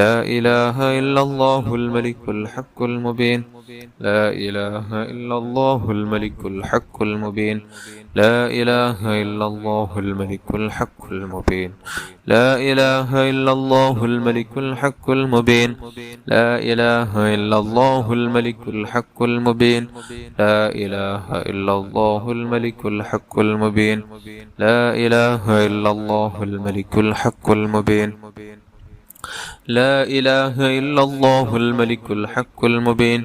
لا إله إلا الله الملك الحق المبين لا إله إلا الله الملك الحق المبين لا إله إلا الله الملك الحق المبين لا إله إلا الله الملك الحق المبين لا إله إلا الله الملك الحق المبين لا إله إلا الله الملك الحق المبين لا إله إلا الله الملك الحق المبين لا إله إلا الله الملك الحق المبين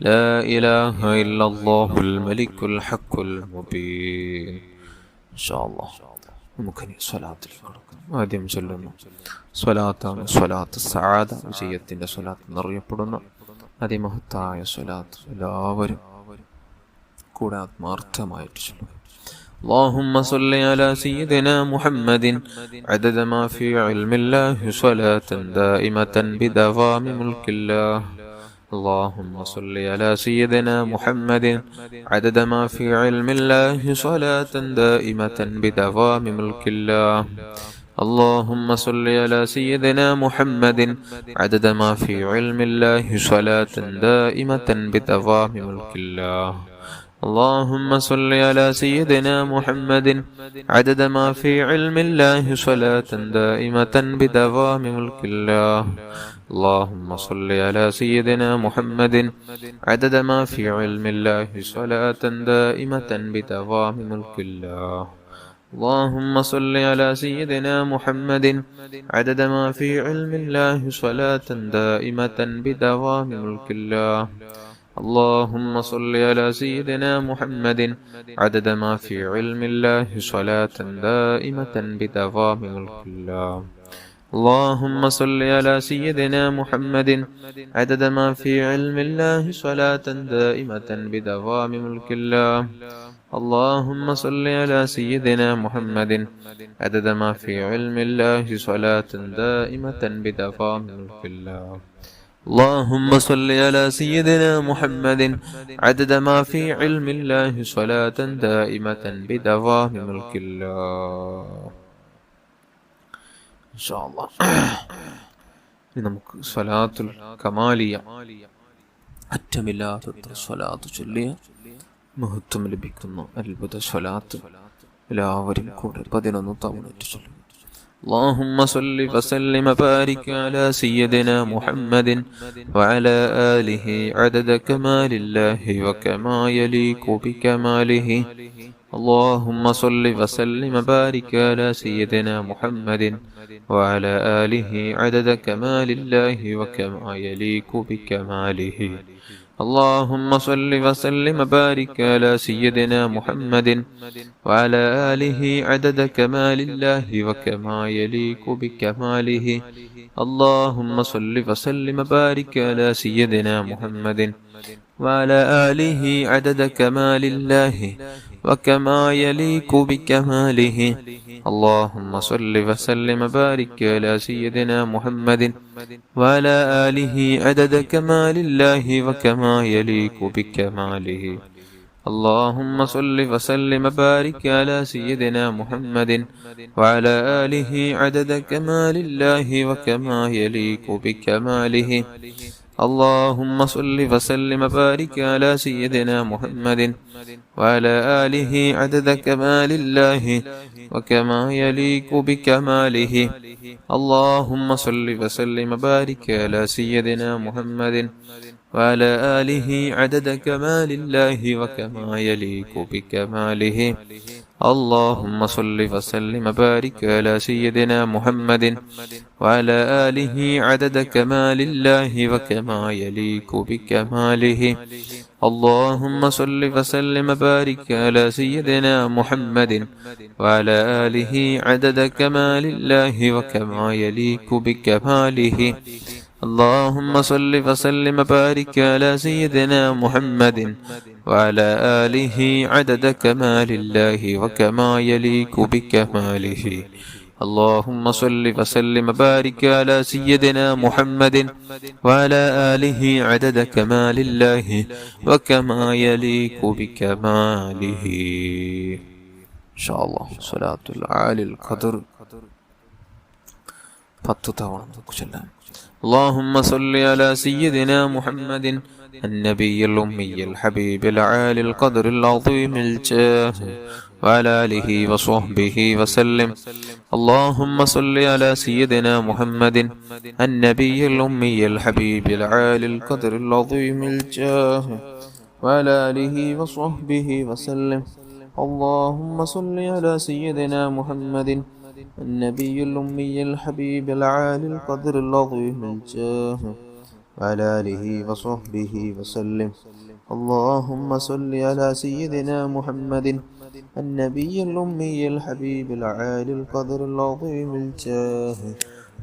لا إله إلا الله الملك الحق المبين إن شاء الله നമുക്കിനി സ്വലാത്തിൽ കിടക്കാം. ആദ്യം ചൊല്ലുന്നു സ്വലാത്താണ് സ്വലാത്ത് സആദ വിജയത്തിൻ്റെ സ്വലാത്ത് എന്നറിയപ്പെടുന്ന അതിമഹത്തായ സ്വലാത്ത് എല്ലാവരും കൂടെ ആത്മാർത്ഥമായിട്ട് ചൊല്ലുക. اللهم صل على سيدنا محمد عدد ما في علم الله صلاة دائمة بدوام ملك الله. اللهم صل على سيدنا محمد عدد ما في علم الله صلاة دائمة بدوام ملك الله. اللهم صل على سيدنا محمد عدد ما في علم الله صلاة دائمة بدوام ملك الله. اللهم صل على سيدنا محمد عدد ما في علم الله صلاة دائمة بدوام ملك الله. اللهم صل على سيدنا محمد عدد ما في علم الله صلاة دائمة بدوام ملك الله. اللهم صل على سيدنا محمد عدد ما في علم الله صلاة دائمة بدوام ملك الله. اللهم صل على سيدنا محمد عدد ما في علم الله صلاة دائمة بدوام ملك الله. اللهم صل على سيدنا محمد عدد ما في علم الله صلاة دائمة بدوام ملك الله. اللهم صل على سيدنا محمد عدد ما في علم الله صلاة دائمة بدوام ملك الله. اللهم صل على سيدنا محمد عدد ما في علم الله صلاة دائمة بدوام ملك الله. إن شاء الله. നമുക്ക് സ്വലാത്തുൽ കമാലിയ അറ്റമില്ലാത്ത സ്വലാത്ത് ചൊല്ലിയ മഹത്വം ലഭിക്കുന്ന അത്ഭുത സ്വലാത്ത് എല്ലാവരും കൂടെ 11 തവണ ചൊല്ലുക. اللهم صل وسلم وبارك على سيدنا محمد وعلى آله عدد كمال الله وكما يليق بكماله. اللهم صل وسلم وبارك على سيدنا محمد وعلى آله عدد كمال الله وكما يليق بكماله. اللهم صل وسلم وبارك على سيدنا محمد وعلى آله عدد كمال الله وكما يليق بكماله. اللهم صل وسلم وبارك على سيدنا محمد وعلى آله عدد كمال الله وكما يليق بكماله. اللهم صل وسلم وبارك على سيدنا محمد وعلى آله عدد كمال الله وكما يليق بكماله. اللهم صل وسلم وبارك على سيدنا محمد وعلى آله عدد كمال الله وكما يليق بكماله. اللهم صل وسلم وبارك على سيدنا محمد وعلى آله عدد كمال الله وكما يليق بكماله. اللهم صل وسلم وبارك على سيدنا محمد وعلى آله عدد كمال الله وكما يليق بكماله. اللهم صل وسلم وبارك على سيدنا محمد وعلى آله عدد كمال الله وكما يليق بكماله. اللهم صل وسلم وبارك على سيدنا محمد وعلى آله عدد كمال الله وكما يليق بكماله. اللهم صل وسلم وبارك على سيدنا محمد وعلى آله عدد كمال الله وكما يليق بكماله. اللهم صل وسلم وبارك على سيدنا محمد وعلى آله عدد كمال الله وكما يليق بكماله. إن شاء الله صلاة العالي القدر 10 തവണ നമുക്ക് ചൊല്ലാം. اللهم صل على سيدنا محمد النبي الأمي الحبيب العالي القدر العظيم الجاه وعلى آله وصحبه وسلم. اللهم صل على سيدنا محمد النبي الأمي الحبيب العالي القدر العظيم الجاه وعلى آله وصحبه وسلم. اللهم صل على سيدنا محمد النبي الأمي الحبيب العالي القدر العظيم الجاه وعلى آله وصحبه وسلم. اللهم صل على سيدنا محمد النبي الأمي الحبيب العالي القدر العظيم الجاه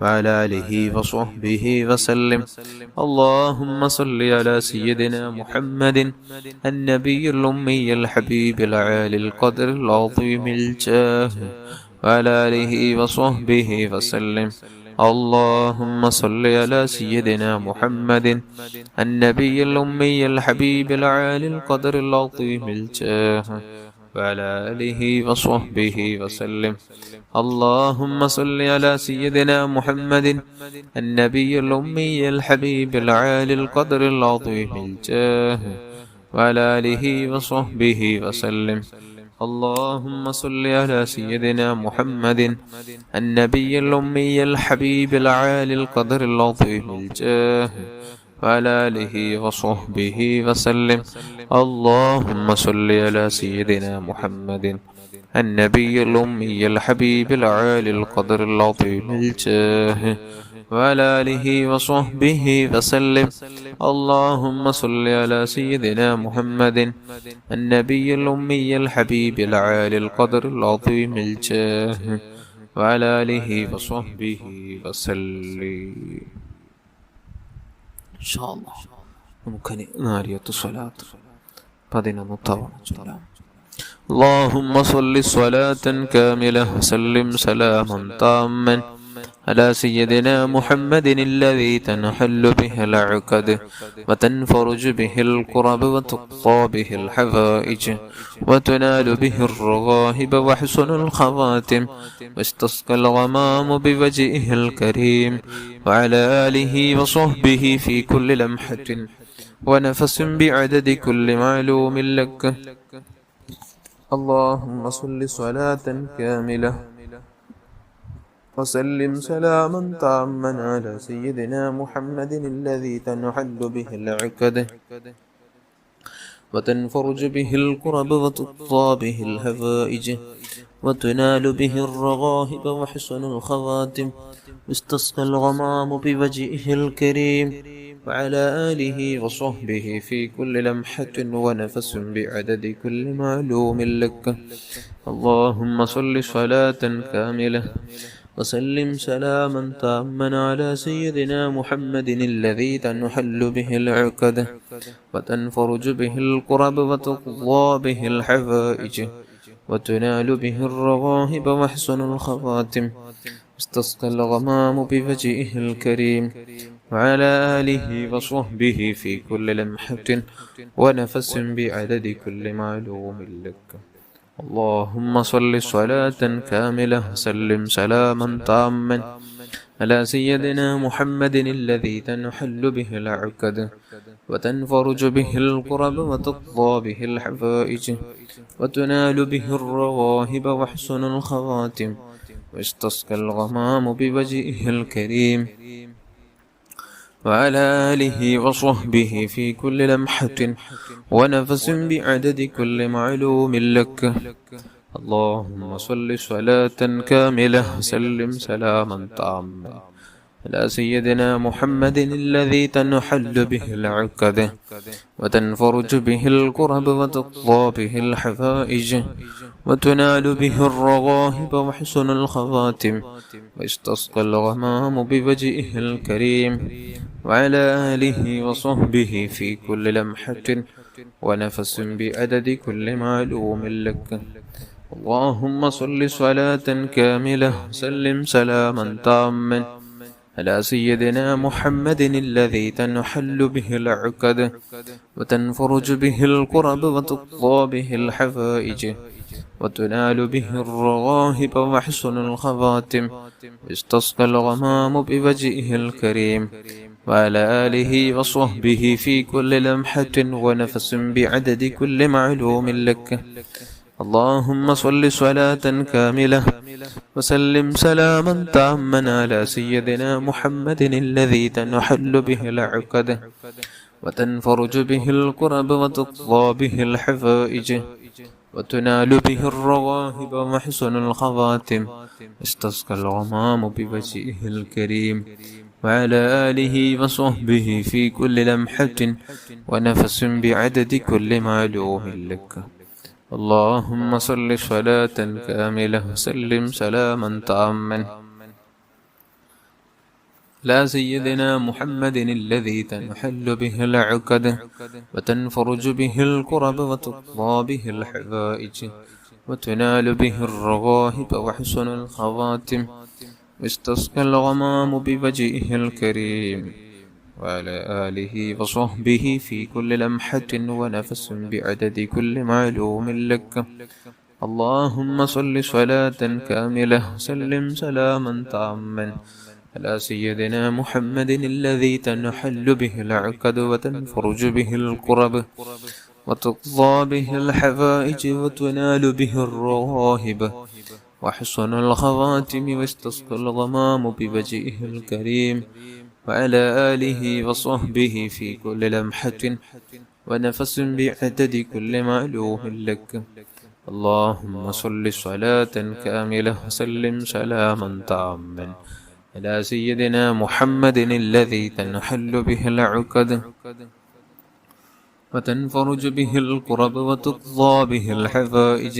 وعلى آله وصحبه وسلم. اللهم صل على سيدنا محمد النبي الأمي الحبيب العالي القدر العظيم الجاه وعلى آله وصحبه وسلم. اللهم صل على سيدنا محمد النبي الأمي الحبيب العالي القدر العظيم الجاه وعلى آله وصحبه وسلم. اللهم صل على سيدنا محمد النبي الأمي الحبيب العالي القدر العظيم الجاه وعلى آله وصحبه وسلم. اللهم صل على سيدنا محمد النبي الأمي الحبيب العالي القدر العظيم الجاه وعلى آله وصحبه وسلم. اللهم صل على سيدنا محمد النبي الأمي الحبيب العالي القدر العظيم الجاه وعلى آله وصحبه وسلم. اللهم صل على سيدنا محمد النبي الأمي الحبيب العالي القدر العظيم الجاه وعلى آله وصحبه وسلم. إن شاء الله നമുക്കിനി നാരിയത്ത് സ്വലാത്ത് 11 തവണ ചൊല്ലാം. اللهم صل صلاة كاملة وسلم سلاما تاما على سيدنا محمد الذي تنحل به العقد وتنفرج به الكرب وتقضى به الحوائج وتنال به الرغائب وحسن الخواتم واستسقى الغمام بوجهه الكريم وعلى آله وصحبه في كل لمحة ونفس بعدد كل معلوم لك. اللهم صل صلاة كاملة وسلم سلاما تاما على سيدنا محمد الذي تنحل به العقد وتنفرج به الكرب وتقضى به الحوائج وتنال به الرغائب وحسن الخواتم واستسقى الغمام بوجهه الكريم وعلى آله وصحبه في كل لمحة ونفس بعدد كل معلوم لك. اللهم صل صلاة كاملة وسلم سلاما تاما على سيدنا محمد الذي تنحل به العقد وتنفرج به الكرب وتقضى به الحوائج وتنال به الرغائب وحسن الخواتم استسقى الغمام بوجهه الكريم وعلى آله وصحبه في كل لمحة ونفس بعدد كل معلوم لك. اللهم صل صلاة كاملة وسلم سلاما تاما على سيدنا محمد الذي تنحل به العقد وتنفرج به الكرب وتقضى به الحوائج وتنال به الرغائب وحسن الخواتم واستسقى الغمام بوجهه الكريم وعلى آله وصحبه في كل لمحة ونفس بعدد كل معلوم لك. اللهم صل صلاة كاملة وسلم سلاما تاما على سيدنا محمد الذي تنحل به العقد وتنفرج به الكرب وتقضى به الحوائج وتنال به الرغائب وحسن الخواتم واستسقى الغمام بوجهه الكريم وعلى آله وصحبه في كل لمحة ونفس بعدد كل معلوم لك. اللهم صل صلاة كاملة وسلم سلاما تاما على سيدنا محمد الذي تنحل به العقد وتنفرج به الكرب وتقضى به الحوائج وتنال به الرغائب وحسن الخواتم، واستسقى الغمام بوجهه الكريم، وعلى آله وصحبه في كل لمحة ونفس بعدد كل معلوم لك. اللهم صل صلاة كاملة وسلم سلاما تاما على سيدنا محمد الذي تنحل به العقد وتنفرج به الكرب وتقضى به الحوائج وتنال به الرغائب وحسن الخواتم، استسقى الغمام بوجهه الكريم، وعلى آله وصحبه في كل لمحة ونفس بعدد كل معلوم لك. اللهم صل صلاة كاملة وسلم سلاما تاما لا سيدنا محمد الذي تنحل به العقد وتنفرج به الكرب وتقضى به الحوائج وتنال به الرغائب وحسن الخواتم، واستسقى الغمام بوجهه الكريم، وعلى آله وصحبه في كل لمحة ونفس بعدد كل معلوم لك. اللهم صل صلاة كاملة وسلم سلاما تاما على سيدنا محمد الذي تنحل به العقد وتنفرج به الكرب وتقضى به الحوائج وتنال به الرغائب وحسن الخواتم، واستسقى الغمام بوجهه الكريم، وعلى آله وصحبه في كل لمحة ونفس بعدد كل معلوم لك. اللهم صل صلاة كاملة وسلم سلاما تاما على سيدنا محمد الذي تنحل به العقد وتنفرج به الكرب وتقضى به الحوائج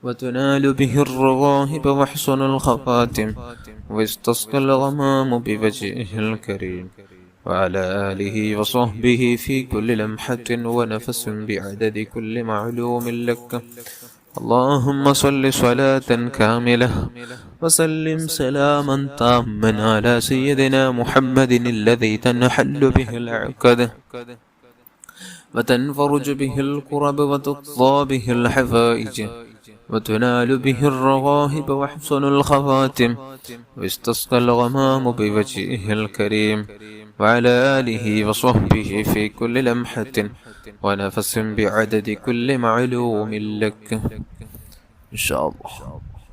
وتنال به الرغائب وحسن الخواتم، واستسقى الغمام بوجهه الكريم، وعلى آله وصحبه في كل لمحة ونفس بعدد كل معلوم لك. اللهم صل صلاة كاملة وسلم سلاما تاما على سيدنا محمد الذي تنحل به العقد وتنفرج به الكرب وتقضى به الحوائج وتنال به الرغائب وحسن الخواتم، واستسقى الغمام بوجهه الكريم، وعلى آله وصحبه في كل لمحة ونفس بعدد كل معلوم لك. إن شاء الله.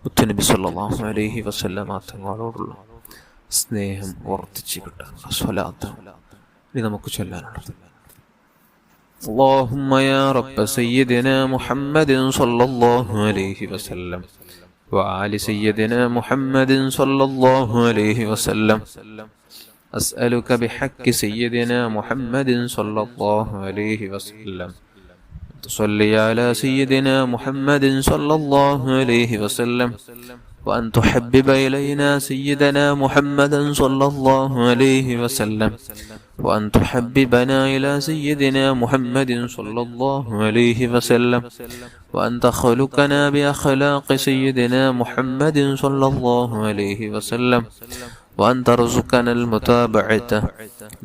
മുത്തുനബി സല്ലല്ലാഹു അലൈഹി വസല്ലമ തങ്ങളോടുള്ള സ്നേഹം വർദ്ധിച്ചു കിട്ടാനുള്ള സ്വലാത്ത് ഇനി നമുക്ക് ചൊല്ലാനുള്ളത്. اللهم يا رب سيدنا محمد صلى الله عليه وسلم وآل سيدنا محمد صلى الله عليه وسلم، أسألك بحق سيدنا محمد صلى الله عليه وسلم تصلي على سيدنا محمد صلى الله عليه وسلم، وأن تحبب إلينا سيدنا محمدا صلى الله عليه وسلم، وأن تحببنا إلى سيدنا محمد صلى الله عليه وسلم، وأن تخلقنا بأخلاق سيدنا محمد صلى الله عليه وسلم، وأن ترزقنا المتابعة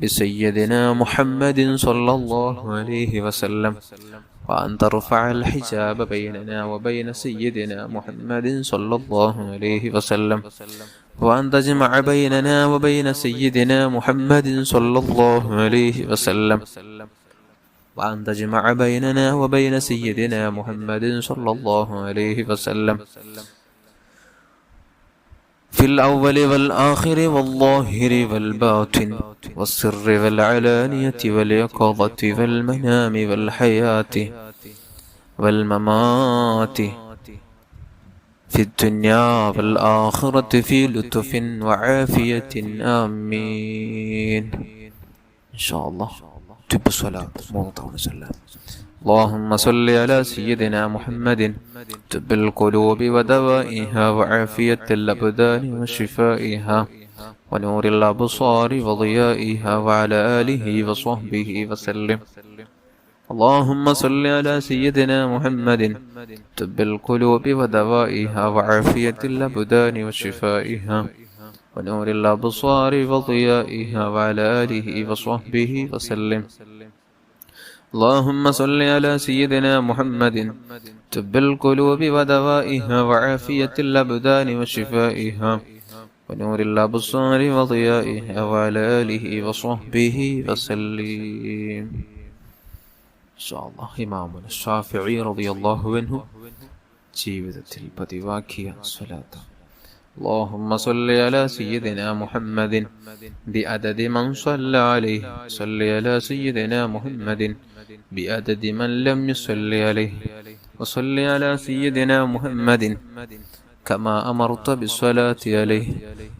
لسيدنا محمد صلى الله عليه وسلم، وأن ترفع الحجاب بيننا وبين سيدنا محمد صلى الله عليه وسلم، وأن تجمع بيننا وبين سيدنا محمد صلى الله عليه وسلم، وأن تجمع بيننا وبين سيدنا محمد صلى الله عليه وسلم في الأول والآخر والظاهر والباطن والسر والعلانية واليقظة والمنام والحياة والممات في الدنيا والآخرة في لطف وعافية آمين. إن شاء الله. تب الصلاة موضع وسلام. اللهم صل على سيدنا محمد طب القلوب ودوائها وعافية الأبدان وشفائها ونور الأبصار وضيائها وعلى آله وصحبه وسلم. اللهم صل على سيدنا محمد طب القلوب ودوائها وعافية الأبدان وشفائها ونور الأبصار وضيائها وعلى آله وصحبه وسلم. اللهم صل على سيدنا محمد طب القلوب ودوائها وعافية الأبدان وشفائها ونور الأبصار وضيائها وعلى آله وصحبه وسلم. إن شاء الله ഇമാമുന ഷാഫിഈ റളിയല്ലാഹു അൻഹു ജീവിതത്തിൽ പതിവാക്കിയ സ്വലാത്ത്. اللهم صل على سيدنا محمد بعدد من صلى عليه صل على سيدنا محمد بعدد من لم يصل عليه وصل على سيدنا محمد كما أمرت بالصلاة عليه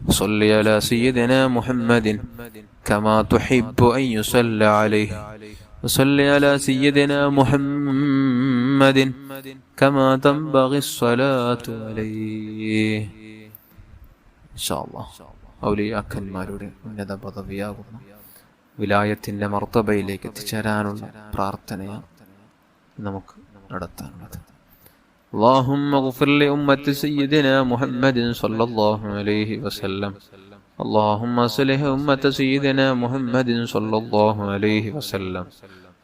وصل على سيدنا محمد كما تحب أن يصلى عليه وصل على سيدنا محمد كما تنبغي الصلاة عليه. ഇൻഷാ അല്ലാഹ് ഔലിയാക്കന്മാരുടെ ഉന്നത പദവിയാകുന്ന വിലായത്തിൻ്റെ മർത്തബയിലേക്ക് എത്തിച്ചേരാനുള്ള പ്രാർത്ഥനയാണ് നമുക്ക് നടത്താനുള്ളത്. اللهم اغفر لأمة سيدنا محمد صلى الله عليه وسلم. اللهم اصلح أمة سيدنا محمد صلى الله عليه وسلم.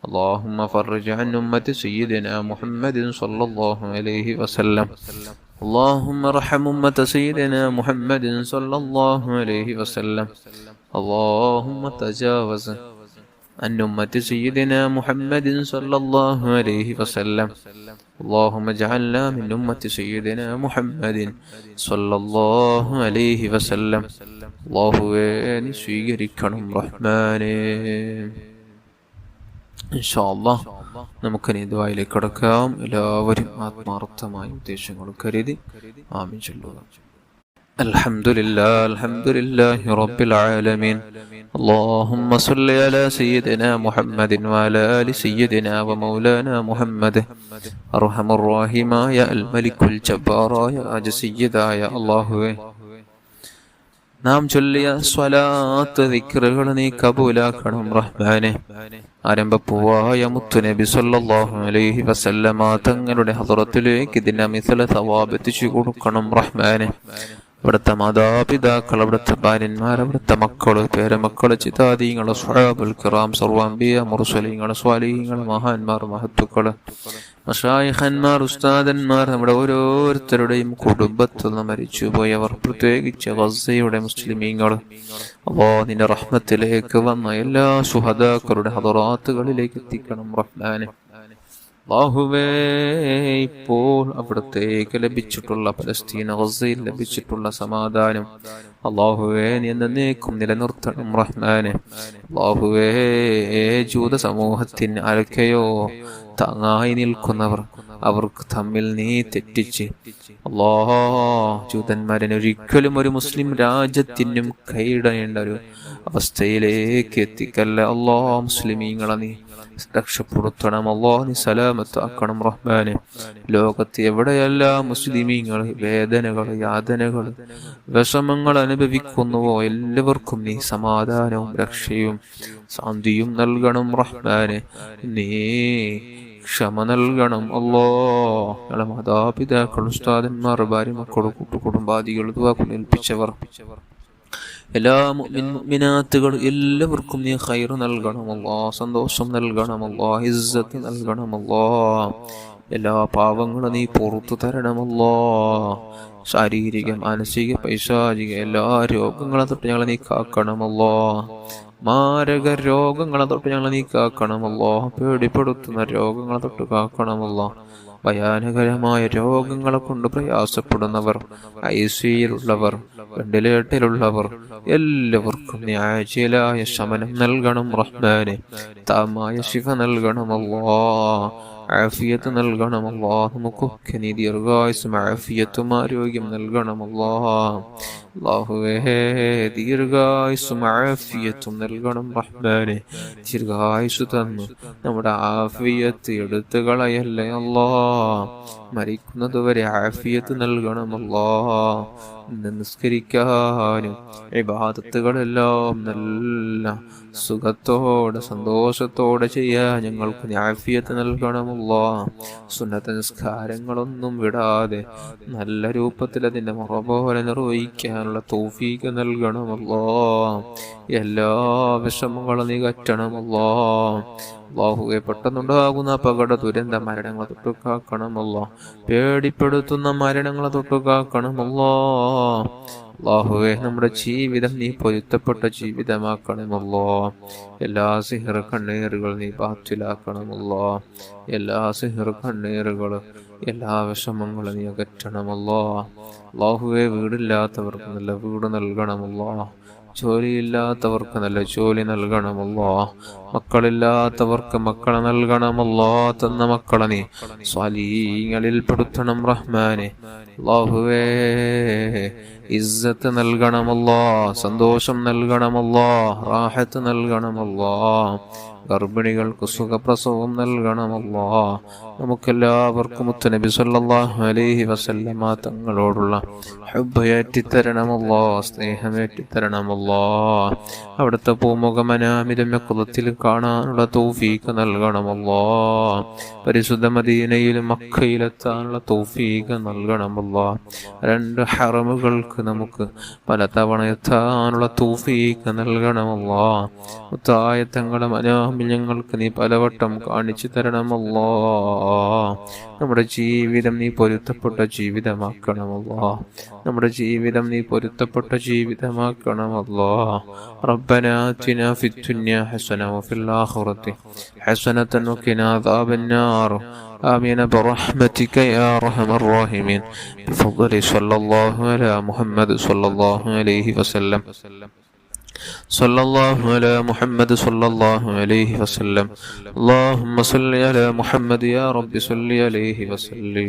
اللهم فرج عن أمة سيدنا محمد صلى الله عليه وسلم. اللهم ارحم أمة سيدنا محمد صلى الله عليه وسلم. اللهم تجاوز عن أمة سيدنا محمد صلى الله عليه وسلم. اللهم اجعلنا من أمة سيدنا محمد صلى الله عليه وسلم. الله നീ സ്വീകരിക്കണം റഹ്മാനേ. ഇൻഷാ അല്ലാഹ് നമുക്കിനി ദുആയിലേക്ക് കടക്കാം. എല്ലാവരും ആത്മാർത്ഥമായ ഉദ്ദേശങ്ങൾ കരുതി ആമീൻ ചൊല്ലുക. അൽഹംദുലില്ലാഹി റബ്ബിൽ ആലമീൻ. اللهم صل على سيدنا محمد وعلى آل سيدنا ومولانا محمد أرحم الراحمين يا الملك الجبار يا سيدا يا الله. നാം ചൊല്ലിയ സ്വലാത്ത് ദിക്റുകൾ നീ കബൂലാക്കണം റഹ്മാനെ. ആരംഭപ്പൂവായ മുത്തുനബി സല്ലല്ലാഹു അലൈഹി വസല്ലമ തങ്ങളുടെ ഹദറത്തിലേക്ക് ഇതിന്റെ മിഥല സവാബ് എത്തിച്ചു കൊടുക്കണം റഹ്മാനെ. അവിടുത്തെ മാതാപിതാക്കൾ, അവിടുത്തെ ഭാര്യന്മാർ, അവിടുത്തെ മക്കള്, പേരമക്കള്, ചിതാദീങ്ങള്, സ്വഹാബുൽ കിറാം, സർവാംബിയ മുർസലീങ്ങള്, സ്വാലിഹീങ്ങള്, മഹാന്മാർ, മഹത്തുക്കള്, മശായിഖന്മാർ, ഉസ്താദന്മാർ, നമ്മുടെ ഓരോരുത്തരുടെയും കുടുംബത്തിൽ നിന്ന് മരിച്ചുപോയവർ, പ്രത്യേകിച്ച് ഗസയുടെ മുസ്ലിമീങ്ങൾ, നിന്റെ റഹ്മത്തിലേക്ക് വന്ന എല്ലാ ശുഹദാക്കളുടെ ഹദറാത്തുകളിലേക്ക് എത്തിക്കണം റഹ്മാനെ. അല്ലാഹുവേ, ഇപ്പോൾ അവിടത്തേക്ക് ലഭിച്ചിട്ടുള്ള പലസ്തീൻ ഗസയിൽ ലഭിച്ചിട്ടുള്ള സമാധാനം അല്ലാഹുവേ നീ എന്നേക്കും നിലനിർത്തണം റഹ്മാനെ. അല്ലാഹുവേ, ജൂത സമൂഹത്തിന് ആരൊക്കെയോ താങ്ങായി നിൽക്കുന്നവർ, അവർക്ക് തമ്മിൽ നീ തെറ്റിച്ച് ജൂതന്മാരൻ ഒരിക്കലും ഒരു മുസ്ലിം രാജ്യത്തിനും കൈയിടേണ്ട ഒരു അവസ്ഥയിലേക്ക് എത്തിക്കല്ല മുസ്ലിമീങ്ങളെ നീ രക്ഷപ്പെടുത്തണം നീ സലാമത്താക്കണം റഹ്മാനെ. ലോകത്ത് എവിടെയെല്ലാം മുസ്ലിമീങ്ങൾ വേദനകൾ, യാതനകൾ, വിഷമങ്ങൾ അനുഭവിക്കുന്നുവോ എല്ലാവർക്കും നീ സമാധാനവും രക്ഷയും ശാന്തിയും നൽകണം റഹ്മാനെ. നീ ക്ഷമ നൽകണം ഞങ്ങളെ മാതാപിതാക്കൾ, ഉസ്താദന്മാർ, ഭാര്യ, മക്കൾ, കൂട്ടുകുടുംബാദികൾ, ദുആ ഏൽപ്പിച്ചവർ, എല്ലാ മുഅ്മിനാത്തുകൾ എല്ലാവർക്കും നീ ഖൈർ നൽകണം സന്തോഷം നൽകണം ഇസ്സത്ത് നൽകണം എല്ലാ പാവങ്ങളും നീ പുറത്തു തരണം ശാരീരിക, മാനസിക, പൈശാചിക എല്ലാ രോഗങ്ങളെ തൊട്ട് ഞങ്ങളെ നീ കാക്കണം മാരക രോഗങ്ങളെ തൊട്ട് ഞങ്ങളെ നീ കാക്കണം പേടിപ്പെടുത്തുന്ന രോഗങ്ങളെ തൊട്ട് കാക്കണം ഭയാനകരമായ രോഗങ്ങളെ കൊണ്ട് പ്രയാസപ്പെടുന്നവർ, ഐസിയുള്ളവർ, വെന്റിലേറ്ററിലുള്ളവർ എല്ലാവർക്കും നീ ആജിലായ ശമനം നൽകണം റഹ്മാനെ. താമായ ശിഫ നൽകണം ആഫിയത്ത് നൽകണം നമുക്കൊക്കെ നീ ദീർഘായുസ്സും ആഫിയത്തും ആരോഗ്യം നൽകണം അല്ലാഹുവേ, ദീർഘായുസ്സും ആഫിയത്തും നൽകണം റഹ്മാനെ. ദീർഘായുസ്സു തന്നു നമ്മുടെ ആഫിയത്ത് എടുത്തു കളയല്ലേ മരിക്കുന്നതുവരെ ആഫിയത്ത് നൽകണം നിസ്കരിക്കാനും ഇബാദത്തുകളെല്ലാം നല്ല സുഖത്തോടെ സന്തോഷത്തോടെ ചെയ്യാൻ ഞങ്ങൾക്ക് ആഫിയത്ത് നൽകണം നൽകണമല്ലോ. സുന്നത്ത് നിസ്കാരങ്ങളൊന്നും വിടാതെ നല്ല രൂപത്തിൽ അതിന്റെ മുറ പോലെ നിർവഹിക്കാനുള്ള തൗഫീഖ് നൽകണമല്ലോ. എല്ലാ വിഷമങ്ങളും നീ കറ്റണമല്ലോ. അല്ലാഹുവേ, പെട്ടെന്നുണ്ടാകുന്ന അപകട ദുരന്ത മരണങ്ങളെ തൊട്ടു കാക്കണമല്ലോ. പേടിപ്പെടുത്തുന്ന മരണങ്ങളെ തൊട്ടു കാക്കണമല്ലോ. അല്ലാഹുവേ, നമ്മുടെ ജീവിതം നീ പൊരുത്തപ്പെട്ട ജീവിതമാക്കണമല്ലോ. എല്ലാ സിഹർ കണ്ണീറുകൾ നീ ബാത്തിലാക്കണമല്ലോ. എല്ലാ സിഹർ കണ്ണീറുകൾ, എല്ലാ വിഷമങ്ങളും നീ അകറ്റണമല്ലോ. അല്ലാഹുവേ, വീടില്ലാത്തവർക്ക് നല്ല വീട് നൽകണമല്ലോ. ജോലിയില്ലാത്തവർക്ക് നല്ല ജോലി നൽകണമല്ലോ. മക്കളില്ലാത്തവർക്ക് മക്കളെ നൽകണമല്ലോ. തന്ന മക്കളെ നീ സ്വാലീങ്ങളിൽ പെടുത്തണം റഹ്മാനെ. അല്ലാഹുവേ, ഇസ്സത്ത് നൽകണമല്ലോ. സന്തോഷം നൽകണമല്ലോ. റാഹത്ത് നൽകണമല്ലോ. ഗർഭിണികൾക്ക് സുഖപ്രസവം നൽകണമല്ലോ. നമുക്കെല്ലാവർക്കും മുത്തുനബി സല്ലല്ലാഹു അലൈഹി വസല്ലമ തങ്ങളോടുള്ള ഹുബ്ബ് ഏറ്റിത്തരണമല്ലോ. സ്നേഹമേറ്റിത്തരണമല്ലോ. അവിടുത്തെ പൂമുഖമനാമിതം യഖ്ളത്തിൽ കാണാനുള്ള തൗഫീഖ് നൽകണമല്ലോ. പരിശുദ്ധ മദീനയിലും മക്കയിലെത്താനുള്ള തൗഫീഖ് നൽകണമല്ലോ. 2 ഹറമുകൾക്ക് നമുക്ക് പലതവണ എത്താനുള്ള തൗഫീഖ് നൽകണമല്ലോ. മുത്തായ തങ്ങളുടെ മനാമിൽ ഞങ്ങൾക്ക് നീ പലവട്ടം കാണിച്ചു തരണമല്ലോ. നമ്മുടെ ജീവിതം നീ പൊരുത്തപ്പെട്ട ജീവിതമാക്കണമല്ലോ. നമ്മുടെ ജീവിതം നീ പൊരുത്തപ്പെട്ട ജീവിതമാക്കണമല്ലോ. റബ്ബനാ ആതിനാ ഫിദ്ദുനിയാ ഹസന വഫിൽ ആഖിറതി ഹസനതൻ വഖിനാ അദാബന്നാർ. آمين برحمتك يا أرحم الراحمين بفضل صلى الله على محمد صلى الله عليه وسلم. صلى الله على محمد صلى الله عليه وسلم. اللهم صل على محمد يا رب صل عليه وسلم.